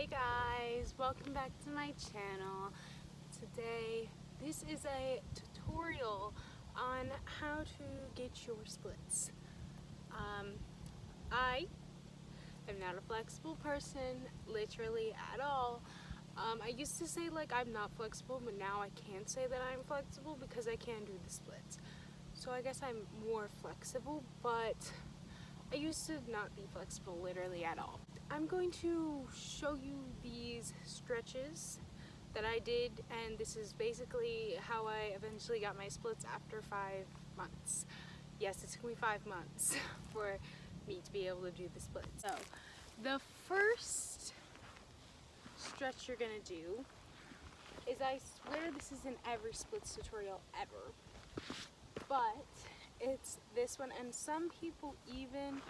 Hey guys, welcome back to my channel. Today, this is a tutorial on how to get your splits. I am not a flexible person, literally at all. I used to say like I'm not flexible, but now I can say that I'm flexible because I can do the splits. So I guess I'm more flexible, but I used to not be flexible literally at all. I'm going to show you these stretches that I did, and this is basically how I eventually got my splits after 5 months. Yes, it took me 5 months for me to be able to do the splits. So the first stretch you're gonna do is, I swear this is in every splits tutorial ever, but it's this one, and some people even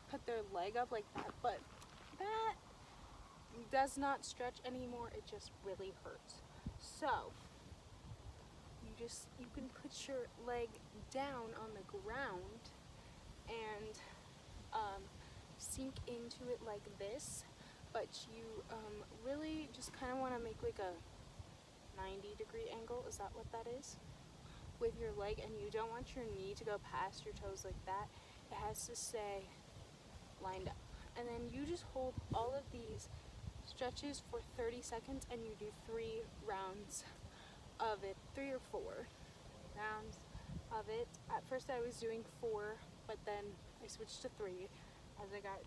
put their leg up like that, but that does not stretch anymore. It just really hurts. So you can put your leg down on the ground and sink into it like this, but you really just kind of want to make like a 90-degree angle. Is that what that is? With your leg, and you don't want your knee to go past your toes like that. It has to stay lined up. And then you just hold all of these stretches for 30 seconds, and you do 3 rounds of it, 3 or 4 rounds of it. At first I was doing 4, but then I switched to 3 as I got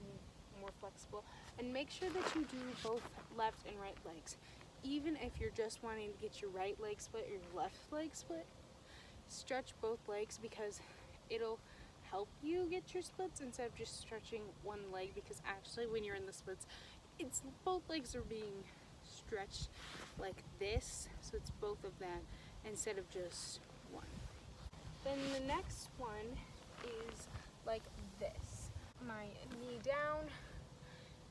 more flexible. And make sure that you do both left and right legs. Even if you're just wanting to get your right leg split or your left leg split, stretch both legs, because it'll help you get your splits instead of just stretching one leg, because actually when you're in the splits, it's both legs are being stretched like this, so it's both of them instead of just one. Then the next one is like this. My knee down,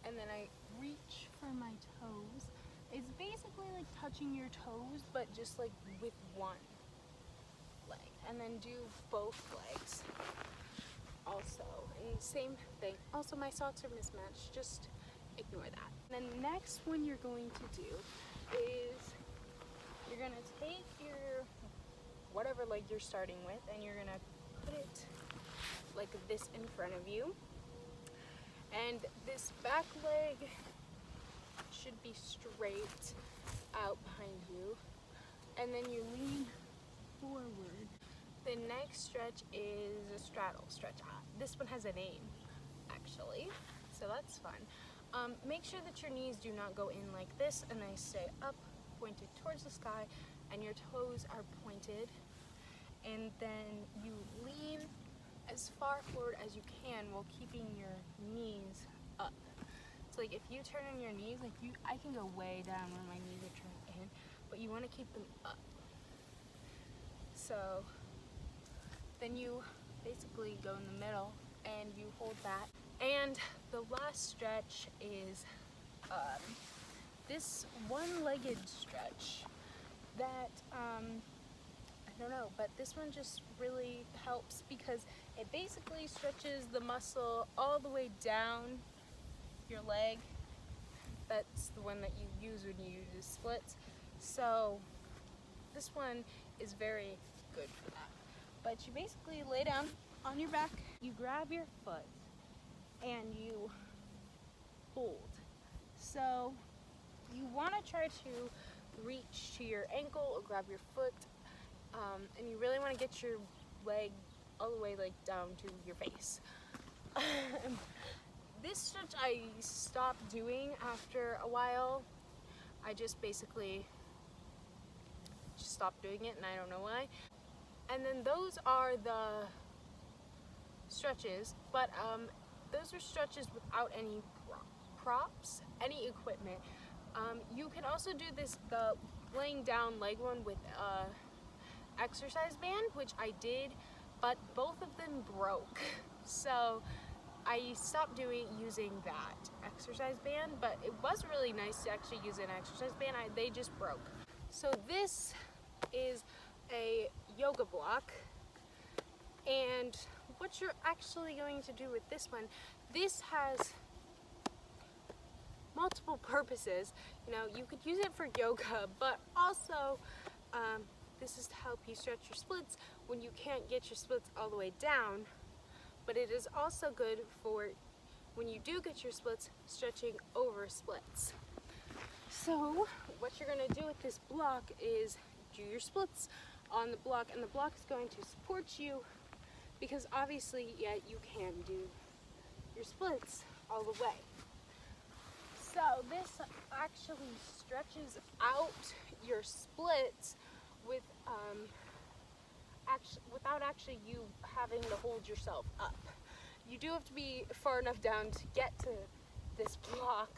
and then I reach for my toes. It's basically like touching your toes, but just like with one leg, and then do both legs also, and same thing. Also, my socks are mismatched, just ignore that. And then next one you're going to do is you're gonna take your whatever leg you're starting with, and you're gonna put it like this in front of you, and this back leg should be straight out behind you, and then you lean forward. The next stretch is a straddle stretch. This one has a name, actually, so that's fun. Make sure that your knees do not go in like this, and they stay up, pointed towards the sky, and your toes are pointed. And then you lean as far forward as you can while keeping your knees up. So like if you turn on your knees, like I can go way down when my knees are turned in, but you want to keep them up. So then you basically go in the middle and you hold that. And the last stretch is this one-legged stretch that I don't know, but this one just really helps because it basically stretches the muscle all the way down your leg. That's the one that you use when you do splits. So this one is very good for that. But you basically lay down on your back, you grab your foot, and you hold. So you want to try to reach to your ankle or grab your foot, and you really want to get your leg all the way like down to your face. This stretch I stopped doing after a while. I just basically stopped doing it, and I don't know why. And then those are the stretches, but those are stretches without any props, any equipment. You can also do the laying down leg one with exercise band, which I did, but both of them broke. So I stopped using that exercise band, but it was really nice to actually use an exercise band. They just broke. So this is a yoga block, and what you're actually going to do with this one, this has multiple purposes. You know, you could use it for yoga, but also this is to help you stretch your splits when you can't get your splits all the way down. But it is also good for when you do get your splits, stretching over splits. So what you're going to do with this block is do your splits on the block, and the block is going to support you because obviously, yeah, you can do your splits all the way. So this actually stretches out your splits with without actually you having to hold yourself up. You do have to be far enough down to get to this block,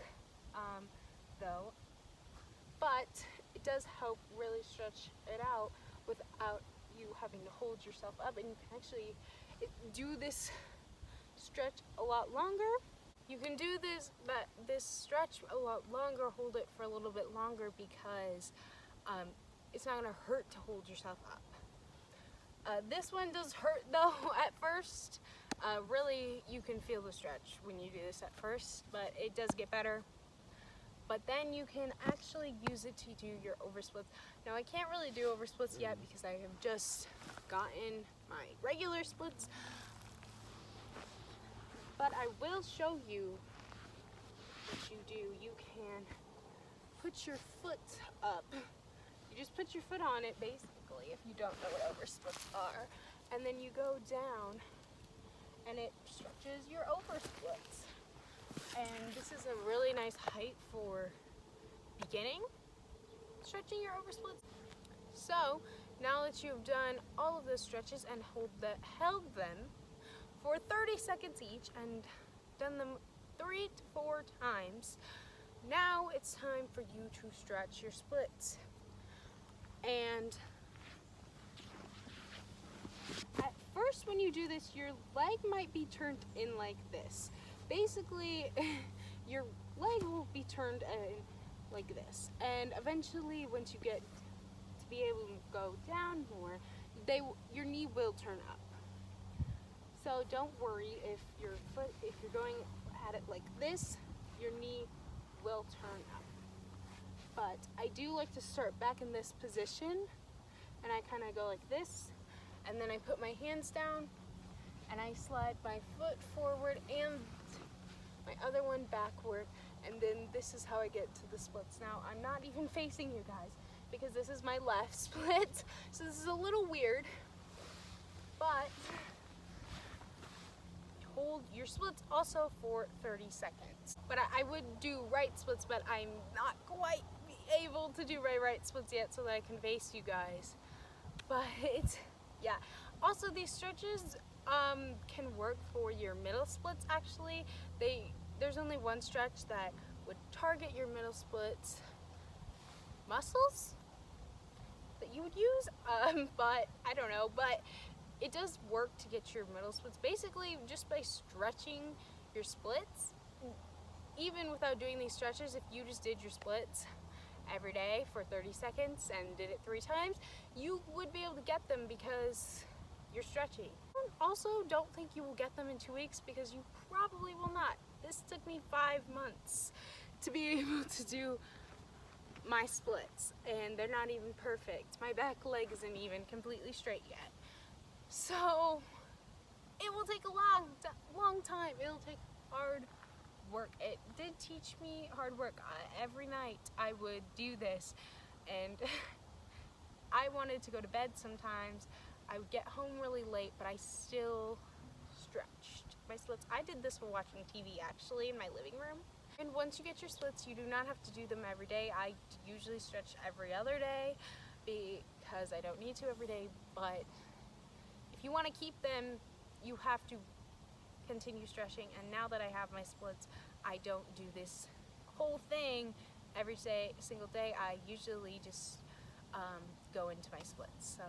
though, but it does help really stretch it out without you having to hold yourself up, and you can actually do this stretch a lot longer. You can do this stretch a lot longer, hold it for a little bit longer because it's not going to hurt to hold yourself up. This one does hurt though at first. Really, you can feel the stretch when you do this at first, but it does get better. But then you can actually use it to do your oversplits. Now I can't really do oversplits yet because I have just gotten my regular splits, but I will show you what you do. You can put your foot up. You just put your foot on it basically if you don't know what oversplits are, and then you go down and it stretches your oversplits. And this is a really nice height for beginning stretching your oversplits. So now that you've done all of the stretches and held them for 30 seconds each and done them 3 to 4 times, now it's time for you to stretch your splits. And at first when you do this, your leg might be turned in like this. Basically, your leg will be turned in like this, and eventually once you get to be able to go down more, your knee will turn up. So don't worry if you're going at it like this, your knee will turn up. But I do like to start back in this position, and I kind of go like this, and then I put my hands down and I slide my foot forward and my other one backward, and then this is how I get to the splits. Now I'm not even facing you guys because this is my left split, so this is a little weird, but hold your splits also for 30 seconds. But I would do right splits, but I'm not quite able to do my right splits yet so that I can face you guys. But yeah. Also, these stretches can work for your middle splits actually. There's only one stretch that would target your middle splits muscles that you would use, but I don't know, but it does work to get your middle splits basically just by stretching your splits. Even without doing these stretches, if you just did your splits every day for 30 seconds and did it 3 times, you would be able to get them because you're stretching. Also, don't think you will get them in 2 weeks because you probably will not. This took me 5 months to be able to do my splits, and they're not even perfect. My back leg isn't even completely straight yet. So it will take a long time. It'll take hard work. It did teach me hard work. Every night I would do this, and I wanted to go to bed sometimes. I would get home really late, but I still stretched my splits. I did this while watching TV actually in my living room. And once you get your splits, you do not have to do them every day. I usually stretch every other day because I don't need to every day, but if you want to keep them, you have to continue stretching. And now that I have my splits, I don't do this whole thing every single day. I usually just go into my splits. So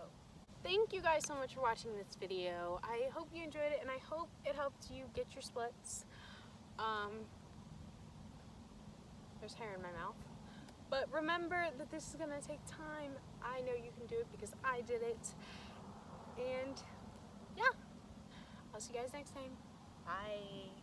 thank you guys so much for watching this video. I hope you enjoyed it, and I hope it helped you get your splits. There's hair in my mouth. But remember that this is going to take time. I know you can do it because I did it. And yeah, I'll see you guys next time. Bye.